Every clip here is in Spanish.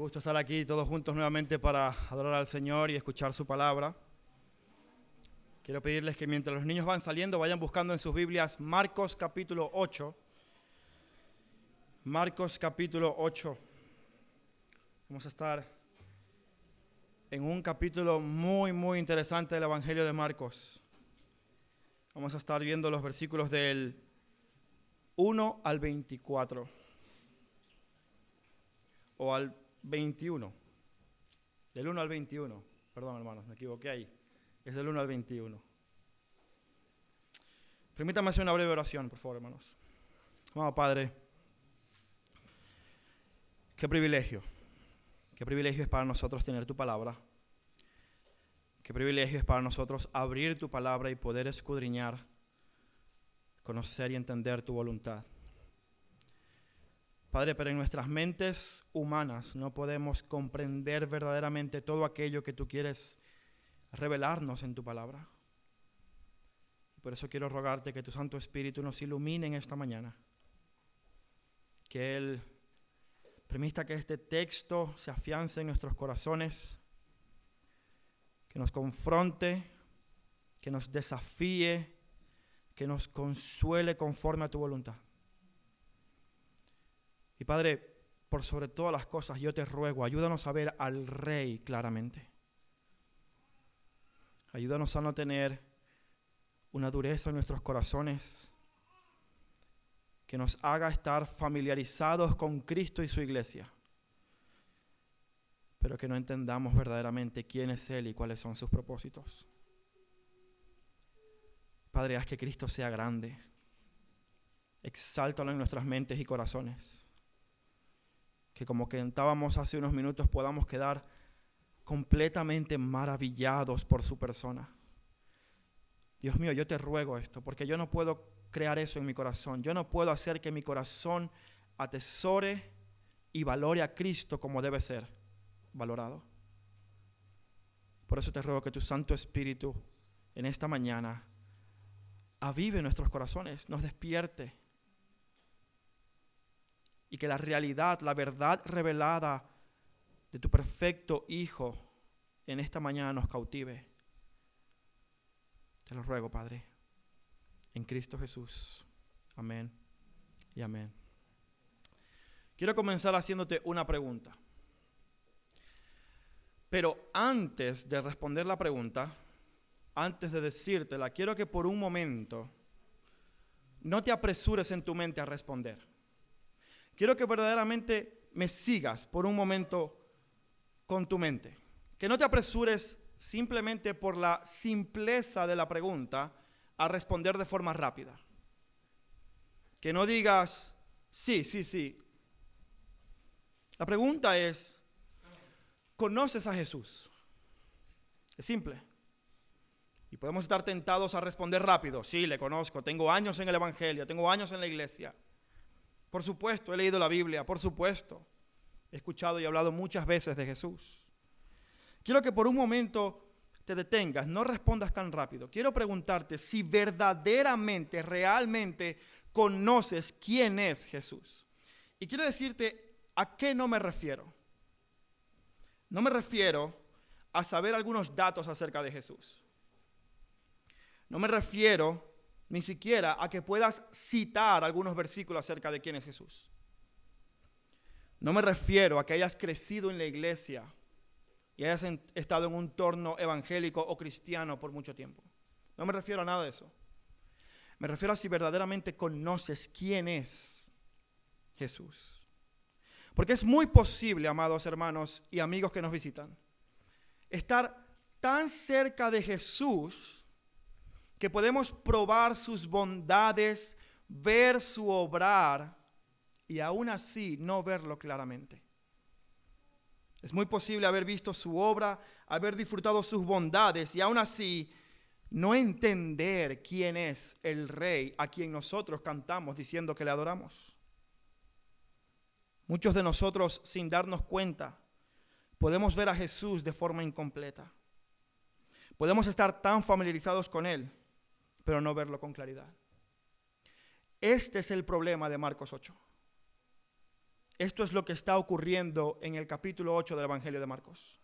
gusto estar aquí todos juntos nuevamente para adorar al Señor y escuchar su palabra. Quiero pedirles que mientras los niños van saliendo, vayan buscando en sus Biblias Marcos capítulo 8. Marcos capítulo 8. Vamos a estar en un capítulo muy interesante del Evangelio de Marcos. Vamos a estar viendo los versículos del 1 al 24. O al 21. Del 1 al 21. Perdón, hermanos, me equivoqué ahí. Es del 1 al 21. Permítanme hacer una breve oración, por favor, hermanos. Amado Padre, qué privilegio es para nosotros tener tu palabra. Qué privilegio es para nosotros abrir tu palabra y poder escudriñar, conocer y entender tu voluntad. Padre, pero en nuestras mentes humanas no podemos comprender verdaderamente todo aquello que tú quieres revelarnos en tu palabra. Por eso quiero rogarte que tu Santo Espíritu nos ilumine en esta mañana. Que Él permita que este texto se afiance en nuestros corazones, que nos confronte, que nos desafíe, que nos consuele conforme a tu voluntad. Y Padre, por sobre todas las cosas, yo te ruego, ayúdanos a ver al Rey claramente. Ayúdanos a no tener una dureza en nuestros corazones que nos haga estar familiarizados con Cristo y su iglesia, pero que no entendamos verdaderamente quién es Él y cuáles son sus propósitos. Padre, haz que Cristo sea grande. Exáltalo en nuestras mentes y corazones. Que como cantábamos hace unos minutos podamos quedar completamente maravillados por su persona. Dios mío, yo te ruego esto, porque yo no puedo crear eso en mi corazón. Yo no puedo hacer que mi corazón atesore y valore a Cristo como debe ser valorado. Por eso te ruego que tu Santo Espíritu en esta mañana avive nuestros corazones, nos despierte. Y que la realidad, la verdad revelada de tu perfecto Hijo en esta mañana nos cautive. Te lo ruego, Padre, en Cristo Jesús. Amén y amén. Quiero comenzar haciéndote una pregunta. Pero antes de responder la pregunta, antes de decírtela, quiero que por un momento no te apresures en tu mente a responder. Quiero que verdaderamente me sigas por un momento con tu mente. Que no te apresures simplemente por la simpleza de la pregunta a responder de forma rápida. Que no digas, sí. La pregunta es, ¿conoces a Jesús? Es simple. Y podemos estar tentados a responder rápido. Sí, le conozco, tengo años en el Evangelio, tengo años en la iglesia. Por supuesto, he leído la Biblia, por supuesto. He escuchado y hablado muchas veces de Jesús. Quiero que por un momento te detengas, no respondas tan rápido. Quiero preguntarte si verdaderamente, realmente conoces quién es Jesús. Y quiero decirte a qué no me refiero. No me refiero a saber algunos datos acerca de Jesús. No me refiero ni siquiera a que puedas citar algunos versículos acerca de quién es Jesús. No me refiero a que hayas crecido en la iglesia y hayas estado en un entorno evangélico o cristiano por mucho tiempo. No me refiero a nada de eso. Me refiero a si verdaderamente conoces quién es Jesús. Porque es muy posible, amados hermanos y amigos que nos visitan, estar tan cerca de Jesús que podemos probar sus bondades, ver su obrar y aún así no verlo claramente. Es muy posible haber visto su obra, haber disfrutado sus bondades y aún así no entender quién es el Rey a quien nosotros cantamos diciendo que le adoramos. Muchos de nosotros, sin darnos cuenta, podemos ver a Jesús de forma incompleta. Podemos estar tan familiarizados con Él, pero no verlo con claridad. Este es el problema de Marcos 8. Esto es lo que está ocurriendo en el capítulo 8 del Evangelio de Marcos.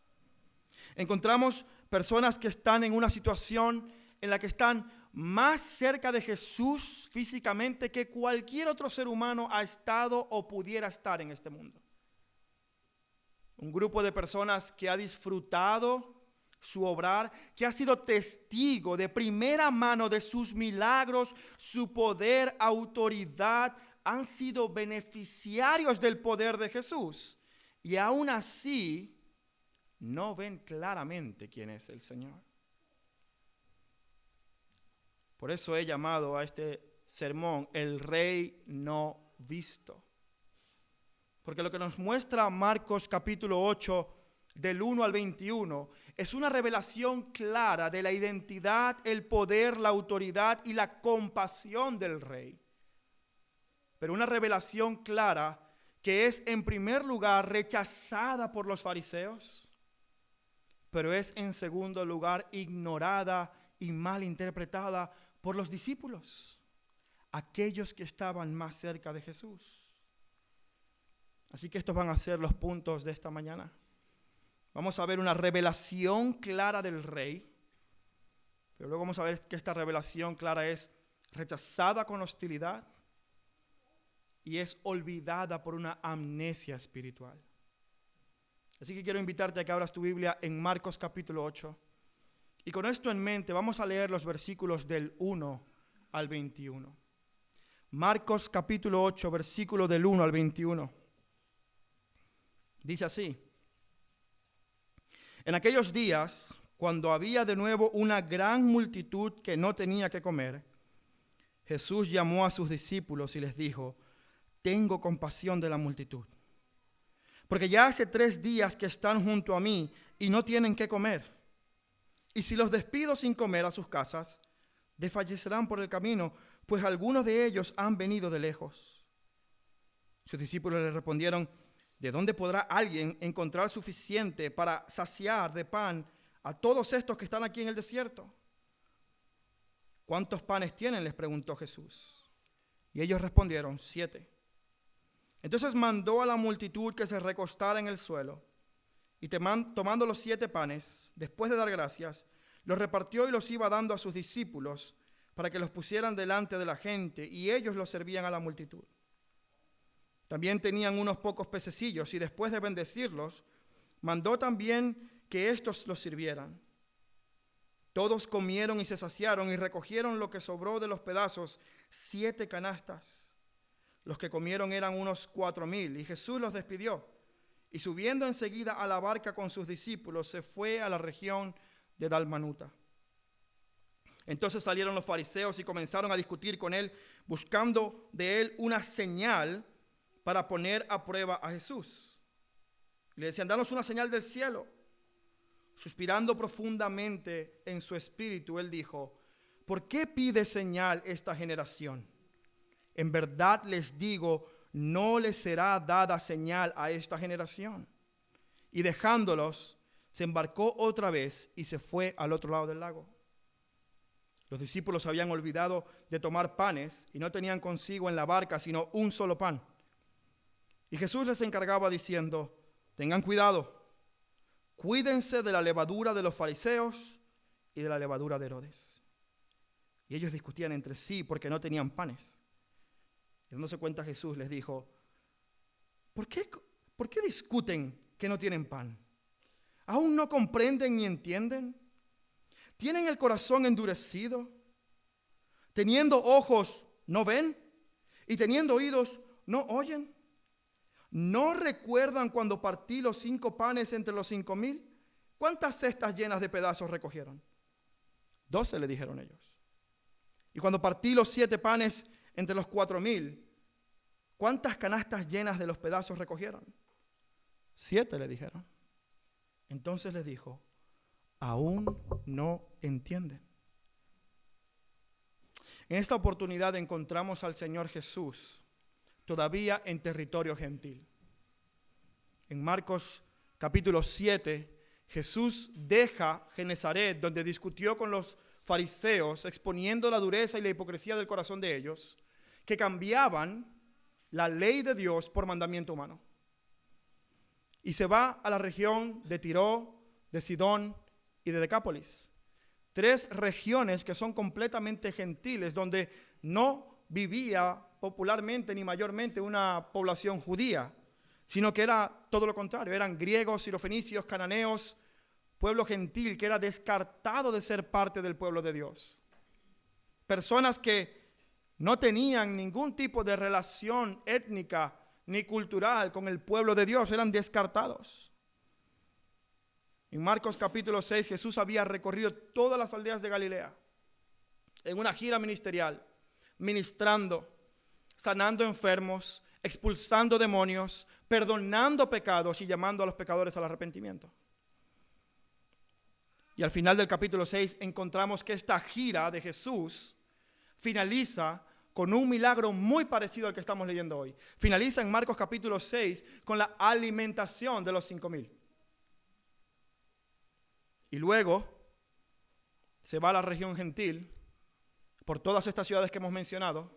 Encontramos personas que están en una situación en la que están más cerca de Jesús físicamente que cualquier otro ser humano ha estado o pudiera estar en este mundo. Un grupo de personas que ha disfrutado su obrar, que ha sido testigo de primera mano de sus milagros, su poder, autoridad, han sido beneficiarios del poder de Jesús. Y aún así, no ven claramente quién es el Señor. Por eso he llamado a este sermón el Rey no visto. Porque lo que nos muestra Marcos capítulo 8, del 1 al 21, es una revelación clara de la identidad, el poder, la autoridad y la compasión del Rey. Pero una revelación clara que es en primer lugar rechazada por los fariseos, pero es en segundo lugar ignorada y mal interpretada por los discípulos, aquellos que estaban más cerca de Jesús. Así que estos van a ser los puntos de esta mañana. Vamos a ver una revelación clara del Rey, pero luego vamos a ver que esta revelación clara es rechazada con hostilidad y es olvidada por una amnesia espiritual. Así que quiero invitarte a que abras tu Biblia en Marcos capítulo 8. Y con esto en mente vamos a leer los versículos del 1 al 21. Marcos capítulo 8, versículo del 1 al 21. Dice así: en aquellos días, cuando había de nuevo una gran multitud que no tenía que comer, Jesús llamó a sus discípulos y les dijo: tengo compasión de la multitud, porque ya hace 3 días que están junto a mí y no tienen qué comer. Y si los despido sin comer a sus casas, desfallecerán por el camino, pues algunos de ellos han venido de lejos. Sus discípulos le respondieron: ¿de dónde podrá alguien encontrar suficiente para saciar de pan a todos estos que están aquí en el desierto? ¿Cuántos panes tienen?, les preguntó Jesús. Y ellos respondieron: 7. Entonces mandó a la multitud que se recostara en el suelo, y tomando los 7 panes, después de dar gracias, los repartió y los iba dando a sus discípulos para que los pusieran delante de la gente, y ellos los servían a la multitud. También tenían unos pocos pececillos, y después de bendecirlos, mandó también que éstos los sirvieran. Todos comieron y se saciaron, y recogieron lo que sobró de los pedazos, 7 canastas. Los que comieron eran unos 4,000, y Jesús los despidió. Y subiendo enseguida a la barca con sus discípulos, se fue a la región de Dalmanuta. Entonces salieron los fariseos y comenzaron a discutir con él, buscando de él una señal para poner a prueba a Jesús. Le decían: danos una señal del cielo. Suspirando profundamente en su espíritu, él dijo: ¿por qué pide señal esta generación? En verdad les digo, no les será dada señal a esta generación. Y dejándolos, se embarcó otra vez y se fue al otro lado del lago. Los discípulos habían olvidado de tomar panes y no tenían consigo en la barca sino un solo pan. Y Jesús les encargaba diciendo: tengan cuidado, cuídense de la levadura de los fariseos y de la levadura de Herodes. Y ellos discutían entre sí porque no tenían panes. Y dándose cuenta, Jesús les dijo: ¿Por qué discuten que no tienen pan? ¿Aún no comprenden ni entienden? ¿Tienen el corazón endurecido? ¿Teniendo ojos no ven? ¿Y teniendo oídos no oyen? ¿No recuerdan cuando partí los 5 panes entre los 5,000? ¿Cuántas cestas llenas de pedazos recogieron? 12, le dijeron ellos. Y cuando partí los 7 panes entre los 4,000, ¿cuántas canastas llenas de los pedazos recogieron? 7, le dijeron. Entonces les dijo: aún no entienden. En esta oportunidad encontramos al Señor Jesús todavía en territorio gentil. En Marcos capítulo 7, Jesús deja Genezaret, donde discutió con los fariseos, exponiendo la dureza y la hipocresía del corazón de ellos, que cambiaban la ley de Dios por mandamiento humano. y se va a la región de Tiro, de Sidón y de Decápolis. 3 regiones que son completamente gentiles, donde no vivía popularmente ni mayormente una población judía, sino que era todo lo contrario, eran griegos, sirofenicios, cananeos, pueblo gentil que era descartado de ser parte del pueblo de Dios. Personas que no tenían ningún tipo de relación étnica ni cultural con el pueblo de Dios, eran descartados. En Marcos capítulo 6, Jesús había recorrido todas las aldeas de Galilea en una gira ministerial, ministrando, sanando enfermos, expulsando demonios, perdonando pecados y llamando a los pecadores al arrepentimiento. Y al final del capítulo 6 encontramos que esta gira de Jesús finaliza con un milagro muy parecido al que estamos leyendo hoy. Finaliza en Marcos capítulo 6 con la alimentación de los 5,000. Y luego se va a la región gentil por todas estas ciudades que hemos mencionado.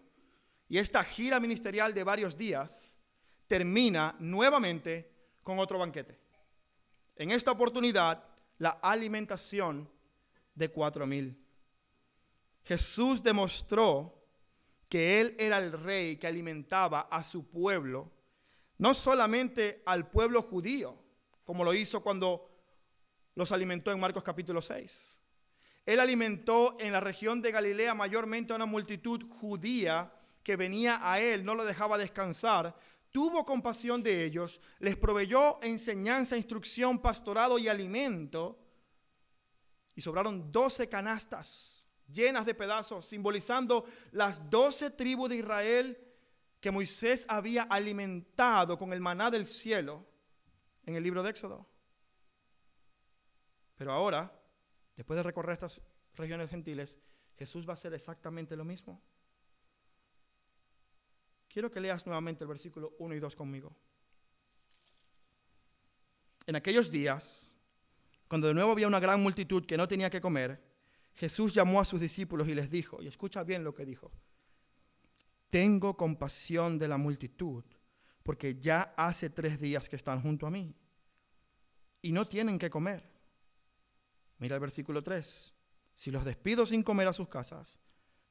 Y esta gira ministerial de varios días termina nuevamente con otro banquete. En esta oportunidad, la alimentación de 4,000. Jesús demostró que Él era el rey que alimentaba a su pueblo, no solamente al pueblo judío, como lo hizo cuando los alimentó en Marcos capítulo 6. Él alimentó en la región de Galilea mayormente a una multitud judía que venía a Él, no lo dejaba descansar, tuvo compasión de ellos, les proveyó enseñanza, instrucción, pastorado y alimento, y sobraron 12 canastas llenas de pedazos, simbolizando las 12 tribus de Israel que Moisés había alimentado con el maná del cielo en el libro de Éxodo. Pero ahora, después de recorrer estas regiones gentiles, Jesús va a hacer exactamente lo mismo. Quiero que leas nuevamente el versículo 1 y 2 conmigo. En aquellos días, cuando de nuevo había una gran multitud que no tenía que comer, Jesús llamó a sus discípulos y les dijo, y escucha bien lo que dijo: tengo compasión de la multitud, porque ya hace 3 días que están junto a mí y no tienen que comer. Mira el versículo 3. Si los despido sin comer a sus casas,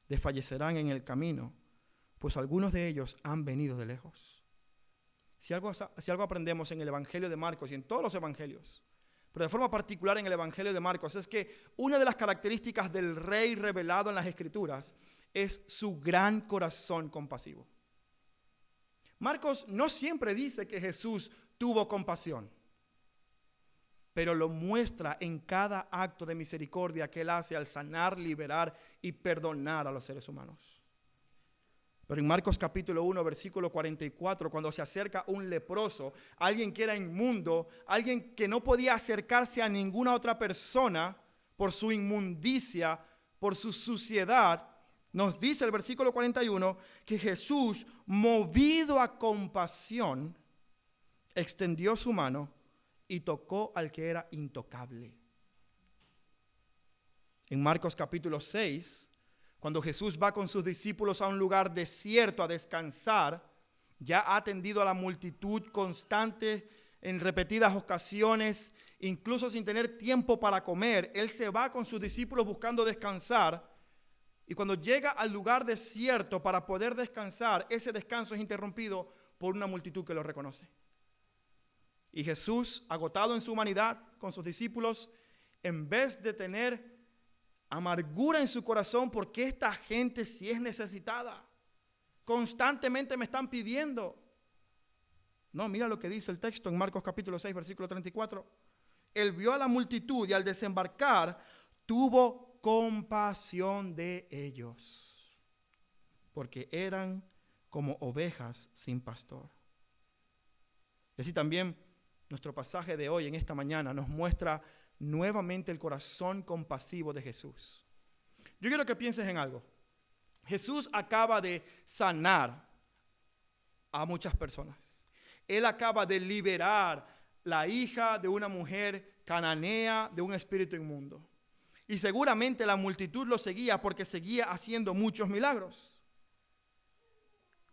desfallecerán en el camino, pues algunos de ellos han venido de lejos. Si algo aprendemos en el Evangelio de Marcos y en todos los evangelios, pero de forma particular en el Evangelio de Marcos, es que una de las características del rey revelado en las Escrituras es su gran corazón compasivo. Marcos no siempre dice que Jesús tuvo compasión, pero lo muestra en cada acto de misericordia que Él hace al sanar, liberar y perdonar a los seres humanos. Pero en Marcos capítulo 1, versículo 44, cuando se acerca un leproso, alguien que era inmundo, alguien que no podía acercarse a ninguna otra persona por su inmundicia, por su suciedad, nos dice el versículo 41 que Jesús, movido a compasión, extendió su mano y tocó al que era intocable. En Marcos capítulo 6, cuando Jesús va con sus discípulos a un lugar desierto a descansar, ya ha atendido a la multitud constante en repetidas ocasiones, incluso sin tener tiempo para comer. Él se va con sus discípulos buscando descansar, y cuando llega al lugar desierto para poder descansar, ese descanso es interrumpido por una multitud que lo reconoce. Y Jesús, agotado en su humanidad con sus discípulos, en vez de tener amargura en su corazón porque esta gente sí es necesitada, constantemente me están pidiendo. No, mira lo que dice el texto en Marcos capítulo 6, versículo 34. Él vio a la multitud y al desembarcar tuvo compasión de ellos, porque eran como ovejas sin pastor. Y así también nuestro pasaje de hoy en esta mañana nos muestra nuevamente el corazón compasivo de Jesús. Yo quiero que pienses en algo. Jesús acaba de sanar a muchas personas. Él acaba de liberar la hija de una mujer cananea de un espíritu inmundo. Y seguramente la multitud lo seguía porque seguía haciendo muchos milagros.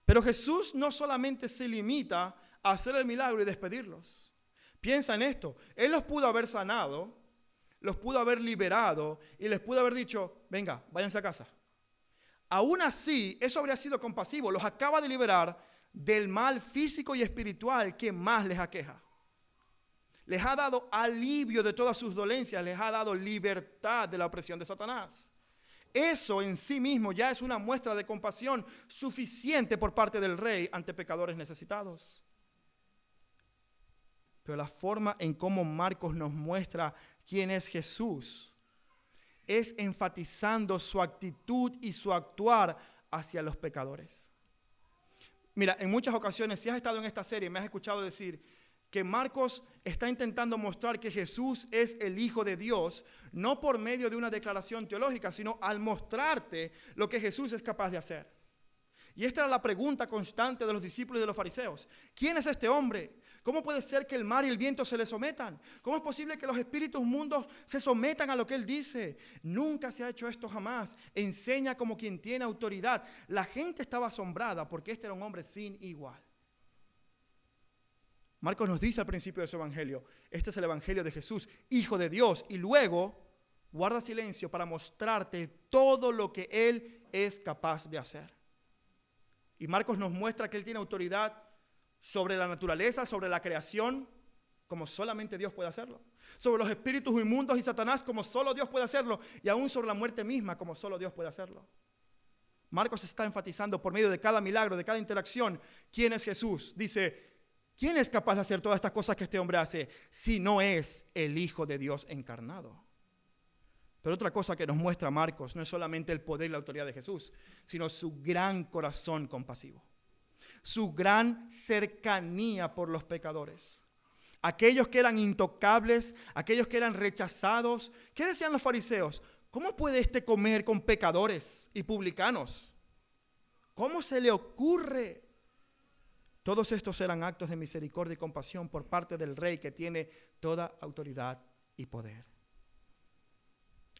Pero Jesús no solamente se limita a hacer el milagro y despedirlos. Piensa en esto. Él los pudo haber sanado, los pudo haber liberado y les pudo haber dicho, venga, váyanse a casa. Aún así, eso habría sido compasivo. Los acaba de liberar del mal físico y espiritual que más les aqueja. Les ha dado alivio de todas sus dolencias, les ha dado libertad de la opresión de Satanás. Eso en sí mismo ya es una muestra de compasión suficiente por parte del rey ante pecadores necesitados. Pero la forma en cómo Marcos nos muestra quién es Jesús es enfatizando su actitud y su actuar hacia los pecadores. Mira, en muchas ocasiones, si has estado en esta serie, me has escuchado decir que Marcos está intentando mostrar que Jesús es el Hijo de Dios, no por medio de una declaración teológica, sino al mostrarte lo que Jesús es capaz de hacer. Y esta era la pregunta constante de los discípulos y de los fariseos. ¿Quién es este hombre? ¿Cómo puede ser que el mar y el viento se le sometan? ¿Cómo es posible que los espíritus mundos se sometan a lo que él dice? Nunca se ha hecho esto jamás. Enseña como quien tiene autoridad. La gente estaba asombrada porque este era un hombre sin igual. Marcos nos dice al principio de su evangelio, este es el evangelio de Jesús, Hijo de Dios. Y luego guarda silencio para mostrarte todo lo que él es capaz de hacer. Y Marcos nos muestra que él tiene autoridad sobre la naturaleza, sobre la creación, como solamente Dios puede hacerlo. Sobre los espíritus inmundos y Satanás, como solo Dios puede hacerlo. Y aún sobre la muerte misma, como solo Dios puede hacerlo. Marcos está enfatizando por medio de cada milagro, de cada interacción, quién es Jesús. Dice, ¿quién es capaz de hacer todas estas cosas que este hombre hace si no es el Hijo de Dios encarnado? Pero otra cosa que nos muestra Marcos no es solamente el poder y la autoridad de Jesús, sino su gran corazón compasivo. Su gran cercanía por los pecadores. Aquellos que eran intocables, aquellos que eran rechazados. ¿Qué decían los fariseos? ¿Cómo puede este comer con pecadores y publicanos? ¿Cómo se le ocurre? Todos estos eran actos de misericordia y compasión por parte del Rey que tiene toda autoridad y poder.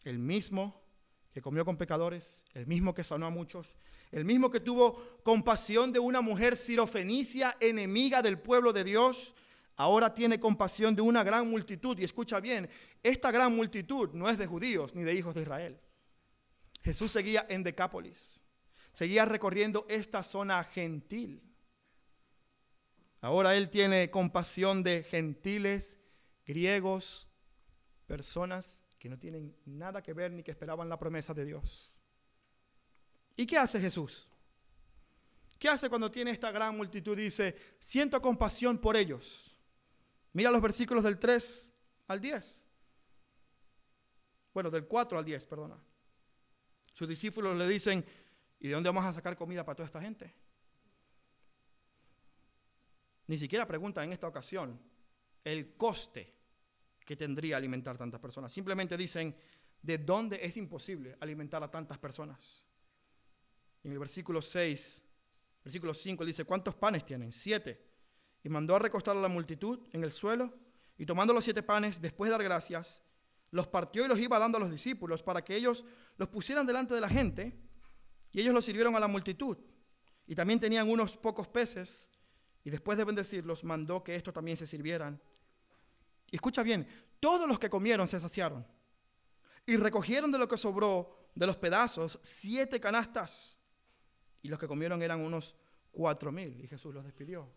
El mismo que comió con pecadores, el mismo que sanó a muchos, el mismo que tuvo compasión de una mujer sirofenicia, enemiga del pueblo de Dios, ahora tiene compasión de una gran multitud. Y escucha bien, esta gran multitud no es de judíos ni de hijos de Israel. Jesús seguía en Decápolis, seguía recorriendo esta zona gentil. Ahora él tiene compasión de gentiles, griegos, personas que no tienen nada que ver ni que esperaban la promesa de Dios. ¿Y qué hace Jesús? ¿Qué hace cuando tiene esta gran multitud? Dice, siento compasión por ellos. Mira los versículos del 3 al 10. Bueno, del 4 al 10, perdona. Sus discípulos le dicen, ¿y de dónde vamos a sacar comida para toda esta gente? Ni siquiera preguntan en esta ocasión el coste que tendría alimentar tantas personas. Simplemente dicen, ¿de dónde es imposible alimentar a tantas personas? En el versículo 6, versículo 5, él dice, ¿cuántos panes tienen? 7. Y mandó a recostar a la multitud en el suelo, y tomando los 7 panes, después de dar gracias, los partió y los iba dando a los discípulos para que ellos los pusieran delante de la gente, y ellos los sirvieron a la multitud. Y también tenían unos pocos peces, y después de bendecirlos, mandó que estos también se sirvieran. Y escucha bien, todos los que comieron se saciaron, y recogieron de lo que sobró de los pedazos 7 canastas. Y los que comieron eran unos 4,000, y Jesús los despidió.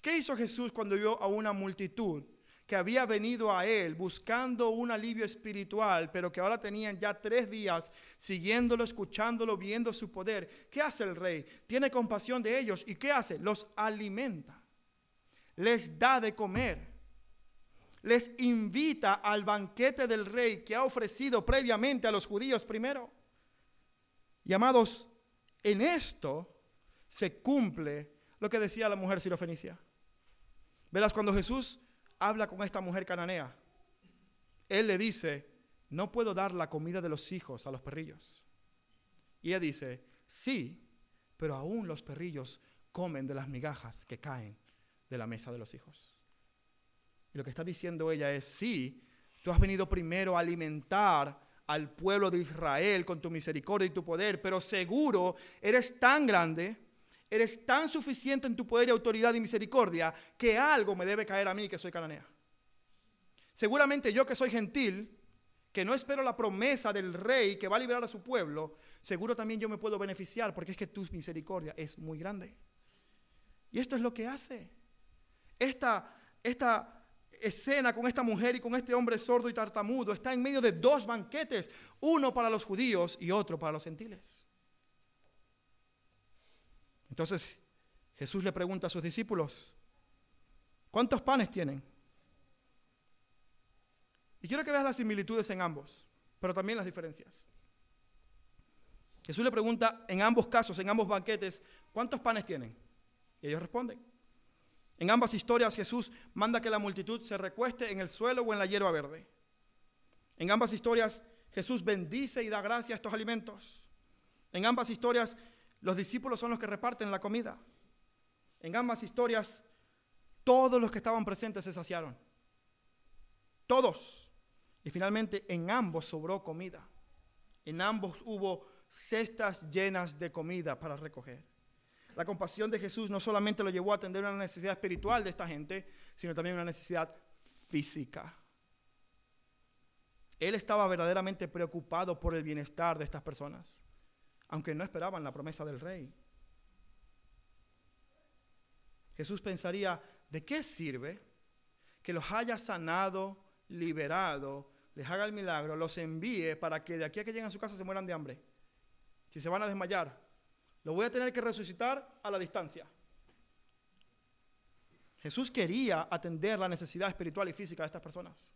¿Qué hizo Jesús cuando vio a una multitud que había venido a él buscando un alivio espiritual, pero que ahora tenían ya 3 días siguiéndolo, escuchándolo, viendo su poder? ¿Qué hace el rey? Tiene compasión de ellos. ¿Y qué hace? Los alimenta. Les da de comer. Les invita al banquete del rey que ha ofrecido previamente a los judíos primero. Y amados, en esto se cumple lo que decía la mujer sirofenicia. Verás, cuando Jesús habla con esta mujer cananea, él le dice, no puedo dar la comida de los hijos a los perrillos. Y ella dice, sí, pero aún los perrillos comen de las migajas que caen de la mesa de los hijos. Y lo que está diciendo ella es, sí, tú has venido primero a alimentar al pueblo de Israel con tu misericordia y tu poder, pero seguro eres tan grande, eres tan suficiente en tu poder y autoridad y misericordia que algo me debe caer a mí que soy cananea. Seguramente yo que soy gentil, que no espero la promesa del rey que va a liberar a su pueblo, seguro también yo me puedo beneficiar porque es que tu misericordia es muy grande. Y esto es lo que hace. Esta escena con esta mujer y con este hombre sordo y tartamudo está en medio de dos banquetes, uno para los judíos y otro para los gentiles. Entonces Jesús le pregunta a sus discípulos, ¿cuántos panes tienen? Y quiero que veas las similitudes en ambos, pero también las diferencias. Jesús le pregunta en ambos casos, en ambos banquetes, ¿cuántos panes tienen? Y ellos responden. En ambas historias Jesús manda que la multitud se recueste en el suelo o en la hierba verde. En ambas historias Jesús bendice y da gracia a estos alimentos. En ambas historias los discípulos son los que reparten la comida. En ambas historias todos los que estaban presentes se saciaron. Todos. Y finalmente en ambos sobró comida. En ambos hubo cestas llenas de comida para recoger. La compasión de Jesús no solamente lo llevó a atender una necesidad espiritual de esta gente, sino también una necesidad física. Él estaba verdaderamente preocupado por el bienestar de estas personas, aunque no esperaban la promesa del rey. Jesús pensaría, ¿de qué sirve que los haya sanado, liberado, les haga el milagro, los envíe para que de aquí a que lleguen a su casa se mueran de hambre? Si se van a desmayar, lo voy a tener que resucitar a la distancia. Jesús quería atender la necesidad espiritual y física de estas personas.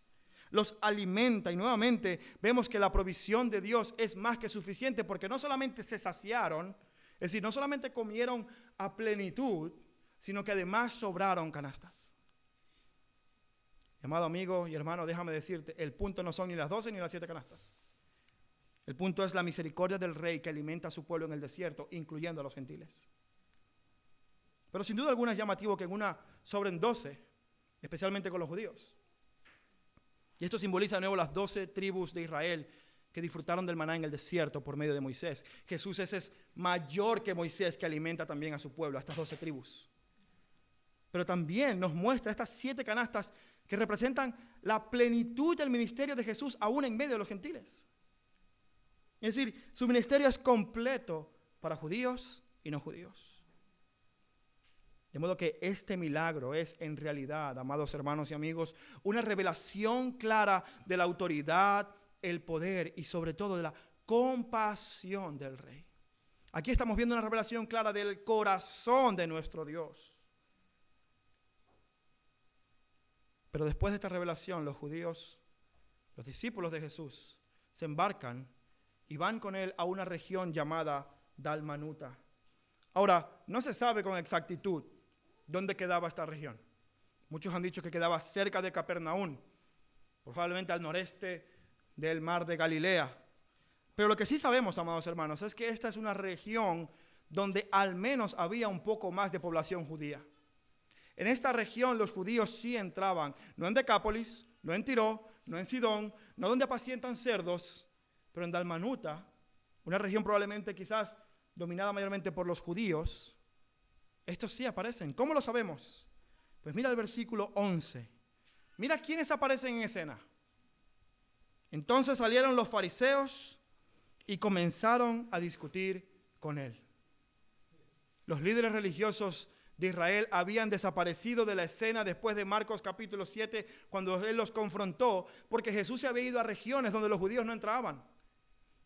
Los alimenta y nuevamente vemos que la provisión de Dios es más que suficiente porque no solamente se saciaron, es decir, no solamente comieron a plenitud, sino que además sobraron canastas. Amado amigo y hermano, déjame decirte, el punto no son ni las 12 ni las 7 canastas. El punto es la misericordia del rey que alimenta a su pueblo en el desierto, incluyendo a los gentiles. Pero sin duda alguna es llamativo que en una sobren 12, especialmente con los judíos. Y esto simboliza de nuevo las 12 tribus de Israel que disfrutaron del maná en el desierto por medio de Moisés. Jesús es mayor que Moisés, que alimenta también a su pueblo, a estas 12 tribus. Pero también nos muestra estas 7 canastas que representan la plenitud del ministerio de Jesús aún en medio de los gentiles. Es decir, su ministerio es completo para judíos y no judíos. De modo que este milagro es en realidad, amados hermanos y amigos, una revelación clara de la autoridad, el poder y sobre todo de la compasión del Rey. Aquí estamos viendo una revelación clara del corazón de nuestro Dios. Pero después de esta revelación, los judíos, los discípulos de Jesús, se embarcan y van con él a una región llamada Dalmanuta. Ahora, no se sabe con exactitud dónde quedaba esta región. Muchos han dicho que quedaba cerca de Capernaum, probablemente al noreste del mar de Galilea. Pero lo que sí sabemos, amados hermanos, es que esta es una región donde al menos había un poco más de población judía. En esta región los judíos sí entraban, no en Decápolis, no en Tiro, no en Sidón, no donde apacientan cerdos, pero en Dalmanuta, una región probablemente quizás dominada mayormente por los judíos. Estos sí aparecen. ¿Cómo lo sabemos? Pues mira el versículo 11. Mira quiénes aparecen en escena. Entonces salieron los fariseos y comenzaron a discutir con él. Los líderes religiosos de Israel habían desaparecido de la escena después de Marcos capítulo 7, cuando él los confrontó, porque Jesús se había ido a regiones donde los judíos no entraban,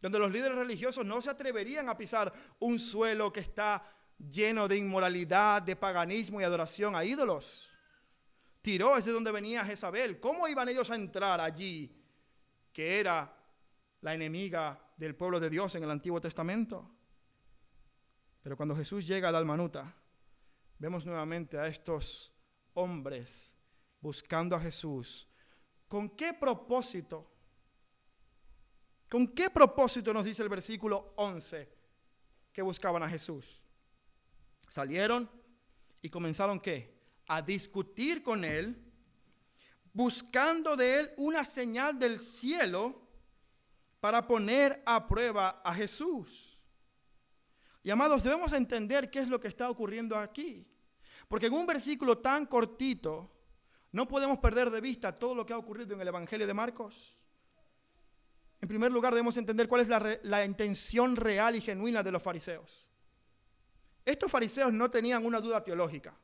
donde los líderes religiosos no se atreverían a pisar un suelo que está lleno de inmoralidad, de paganismo y adoración a ídolos. Tiro es de donde venía Jezabel. ¿Cómo iban ellos a entrar allí, que era la enemiga del pueblo de Dios en el Antiguo Testamento? Pero cuando Jesús llega a Dalmanuta, vemos nuevamente a estos hombres buscando a Jesús. ¿Con qué propósito? ¿Con qué propósito nos dice el versículo 11 que buscaban a Jesús? Salieron y comenzaron ¿qué? A discutir con él, buscando de él una señal del cielo para poner a prueba a Jesús. Y amados, debemos entender qué es lo que está ocurriendo aquí. Porque en un versículo tan cortito no podemos perder de vista todo lo que ha ocurrido en el Evangelio de Marcos. En primer lugar, debemos entender cuál es la intención real y genuina de los fariseos. Estos fariseos no tenían una duda teológica.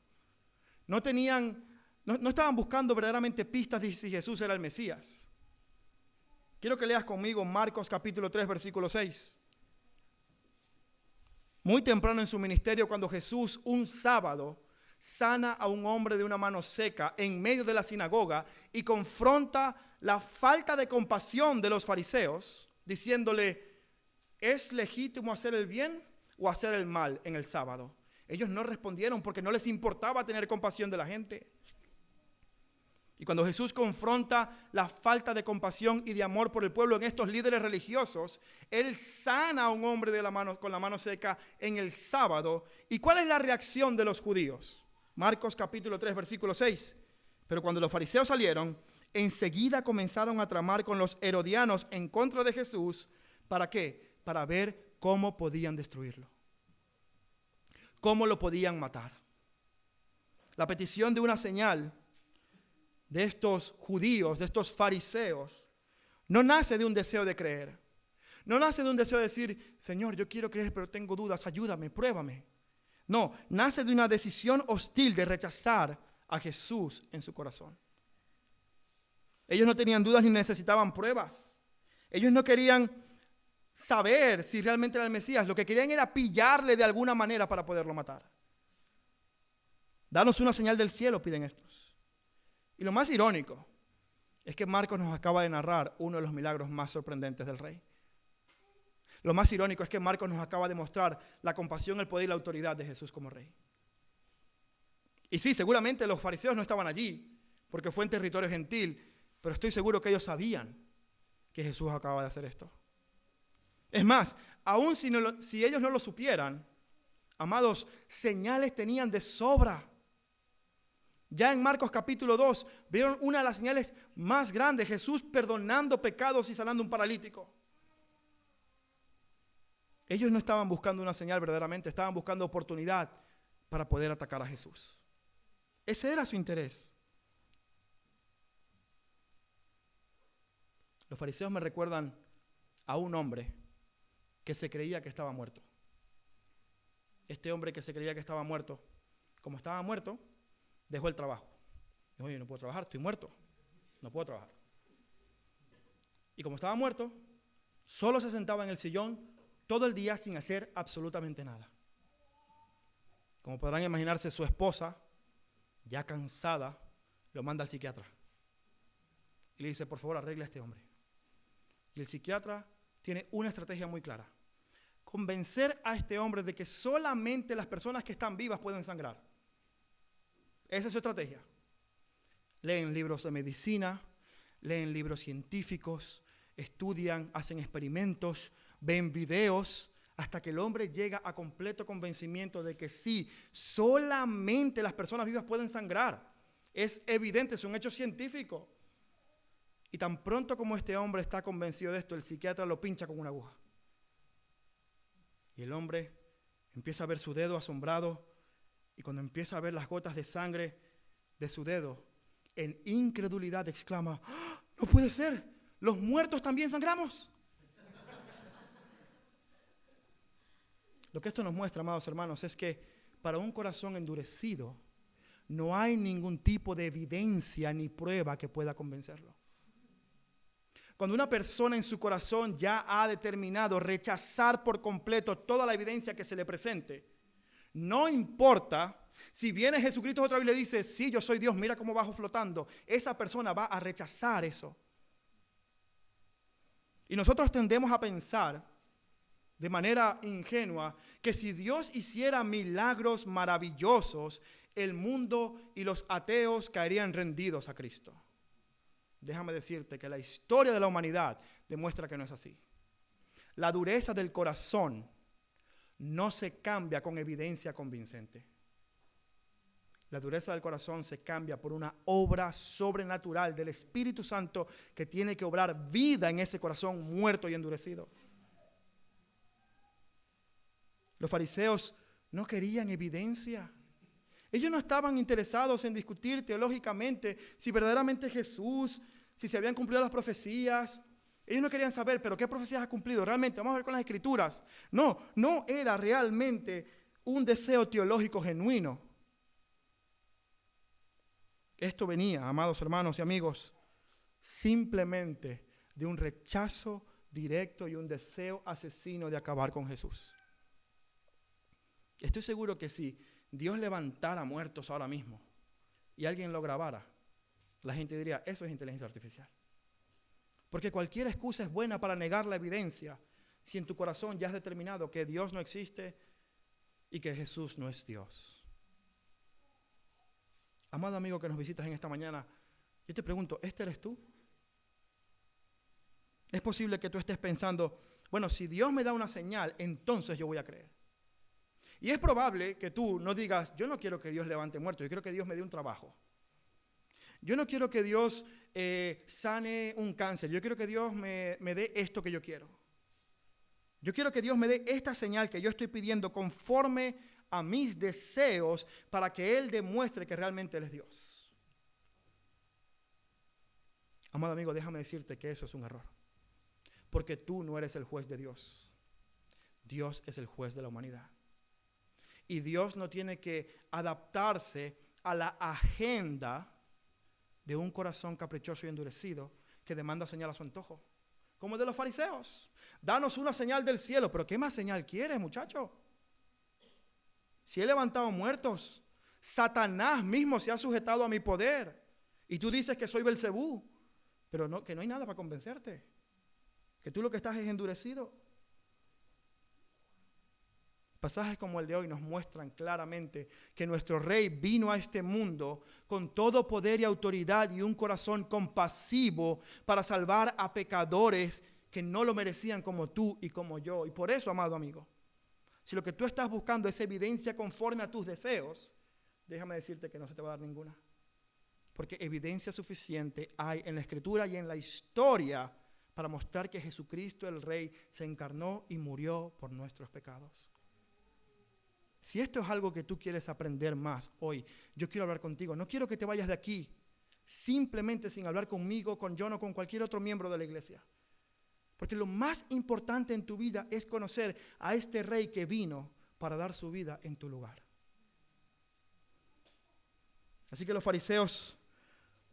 No estaban buscando verdaderamente pistas de si Jesús era el Mesías. Quiero que leas conmigo Marcos capítulo 3, versículo 6. Muy temprano en su ministerio, cuando Jesús un sábado sana a un hombre de una mano seca en medio de la sinagoga y confronta la falta de compasión de los fariseos, diciéndole, ¿es legítimo hacer el bien o hacer el mal en el sábado? Ellos no respondieron porque no les importaba tener compasión de la gente. Y cuando Jesús confronta la falta de compasión y de amor por el pueblo en estos líderes religiosos, Él sana a un hombre con la mano seca en el sábado. ¿Y cuál es la reacción de los judíos? Marcos capítulo 3, versículo 6. Pero cuando los fariseos salieron, enseguida comenzaron a tramar con los herodianos en contra de Jesús. ¿Para qué? Para ver cómo podían destruirlo. Cómo lo podían matar. La petición de una señal de estos judíos, de estos fariseos, no nace de un deseo de creer. No nace de un deseo de decir, Señor, yo quiero creer, pero tengo dudas, ayúdame, pruébame. No, nace de una decisión hostil de rechazar a Jesús en su corazón. Ellos no tenían dudas ni necesitaban pruebas. Ellos no querían saber si realmente era el Mesías. Lo que querían era pillarle de alguna manera para poderlo matar. Danos una señal del cielo, piden estos. Y lo más irónico es que Marcos nos acaba de narrar uno de los milagros más sorprendentes del rey. Lo más irónico es que Marcos nos acaba de mostrar la compasión, el poder y la autoridad de Jesús como rey. Y sí, seguramente los fariseos no estaban allí, porque fue en territorio gentil, pero estoy seguro que ellos sabían que Jesús acaba de hacer esto. Es más, aun si ellos no lo supieran, amados, señales tenían de sobra. Ya en Marcos capítulo 2 vieron una de las señales más grandes, Jesús perdonando pecados y sanando un paralítico. Ellos no estaban buscando una señal verdaderamente, estaban buscando oportunidad para poder atacar a Jesús. Ese era su interés. Los fariseos me recuerdan a un hombre que se creía que estaba muerto. Este hombre que se creía que estaba muerto, como estaba muerto, dejó el trabajo. Dijo, oye, no puedo trabajar, estoy muerto. No puedo trabajar. Y como estaba muerto, solo se sentaba en el sillón todo el día sin hacer absolutamente nada. Como podrán imaginarse, su esposa, ya cansada, lo manda al psiquiatra. Y le dice, por favor, arregle a este hombre. Y el psiquiatra tiene una estrategia muy clara. Convencer a este hombre de que solamente las personas que están vivas pueden sangrar. Esa es su estrategia. Leen libros de medicina, leen libros científicos, estudian, hacen experimentos, ven videos, hasta que el hombre llega a completo convencimiento de que sí, solamente las personas vivas pueden sangrar. Es evidente, es un hecho científico. Y tan pronto como este hombre está convencido de esto, el psiquiatra lo pincha con una aguja. Y el hombre empieza a ver su dedo asombrado, y cuando empieza a ver las gotas de sangre de su dedo, en incredulidad exclama, ¡oh, no puede ser! ¿Los muertos también sangramos? Lo que esto nos muestra, amados hermanos, es que para un corazón endurecido no hay ningún tipo de evidencia ni prueba que pueda convencerlo. Cuando una persona en su corazón ya ha determinado rechazar por completo toda la evidencia que se le presente, no importa si viene Jesucristo otra vez y le dice, sí, yo soy Dios, mira cómo bajo flotando, esa persona va a rechazar eso. Y nosotros tendemos a pensar de manera ingenua que si Dios hiciera milagros maravillosos, el mundo y los ateos caerían rendidos a Cristo. Déjame decirte que la historia de la humanidad demuestra que no es así. La dureza del corazón no se cambia con evidencia convincente. La dureza del corazón se cambia por una obra sobrenatural del Espíritu Santo que tiene que obrar vida en ese corazón muerto y endurecido. Los fariseos no querían evidencia. Ellos no estaban interesados en discutir teológicamente si verdaderamente Jesús, si se habían cumplido las profecías. Ellos no querían saber, pero ¿qué profecías ha cumplido? Realmente, vamos a ver con las Escrituras. No era realmente un deseo teológico genuino. Esto venía, amados hermanos y amigos, simplemente de un rechazo directo y un deseo asesino de acabar con Jesús. Estoy seguro que si Dios levantara muertos ahora mismo y alguien lo grabara, la gente diría, eso es inteligencia artificial. Porque cualquier excusa es buena para negar la evidencia si en tu corazón ya has determinado que Dios no existe y que Jesús no es Dios. Amado amigo que nos visitas en esta mañana, yo te pregunto, ¿este eres tú? Es posible que tú estés pensando, bueno, si Dios me da una señal, entonces yo voy a creer. Y es probable que tú no digas, yo no quiero que Dios levante muertos, yo quiero que Dios me dé un trabajo. Yo no quiero que Dios sane un cáncer, yo quiero que Dios me dé esto que yo quiero. Yo quiero que Dios me dé esta señal que yo estoy pidiendo conforme a mis deseos para que Él demuestre que realmente Él es Dios. Amado amigo, déjame decirte que eso es un error. Porque tú no eres el juez de Dios. Dios es el juez de la humanidad. Y Dios no tiene que adaptarse a la agenda de un corazón caprichoso y endurecido que demanda señal a su antojo. Como el de los fariseos. Danos una señal del cielo. ¿Pero qué más señal quieres, muchacho? Si he levantado muertos, Satanás mismo se ha sujetado a mi poder. Y tú dices que soy Belcebú. Pero no, que no hay nada para convencerte. Que tú lo que estás es endurecido. Pasajes como el de hoy nos muestran claramente que nuestro Rey vino a este mundo con todo poder y autoridad y un corazón compasivo para salvar a pecadores que no lo merecían como tú y como yo. Y por eso, amado amigo, si lo que tú estás buscando es evidencia conforme a tus deseos, déjame decirte que no se te va a dar ninguna. Porque evidencia suficiente hay en la Escritura y en la historia para mostrar que Jesucristo el Rey se encarnó y murió por nuestros pecados. Si esto es algo que tú quieres aprender más hoy, yo quiero hablar contigo. No quiero que te vayas de aquí simplemente sin hablar conmigo, con John o con cualquier otro miembro de la iglesia. Porque lo más importante en tu vida es conocer a este Rey que vino para dar su vida en tu lugar. Así que los fariseos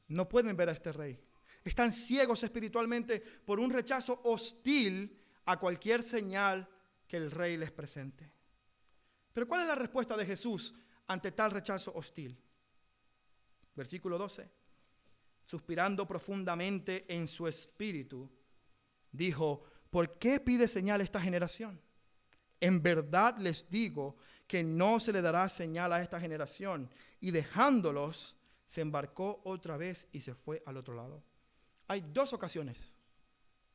no pueden ver a este Rey. Están ciegos espiritualmente por un rechazo hostil a cualquier señal que el Rey les presente. Pero ¿cuál es la respuesta de Jesús ante tal rechazo hostil? Versículo 12. Suspirando profundamente en su espíritu, dijo, ¿por qué pide señal esta generación? En verdad les digo que no se le dará señal a esta generación. Y dejándolos, se embarcó otra vez y se fue al otro lado. Hay dos ocasiones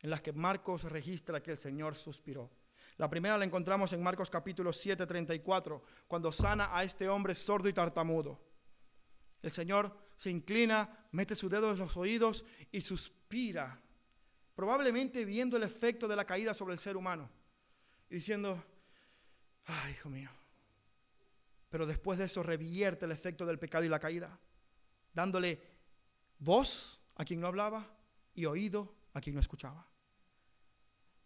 en las que Marcos registra que el Señor suspiró. La primera la encontramos en Marcos capítulo 7, 34, cuando sana a este hombre sordo y tartamudo. El Señor se inclina, mete su dedo en los oídos y suspira, probablemente viendo el efecto de la caída sobre el ser humano y diciendo, ay, hijo mío. Pero después de eso revierte el efecto del pecado y la caída, dándole voz a quien no hablaba y oído a quien no escuchaba.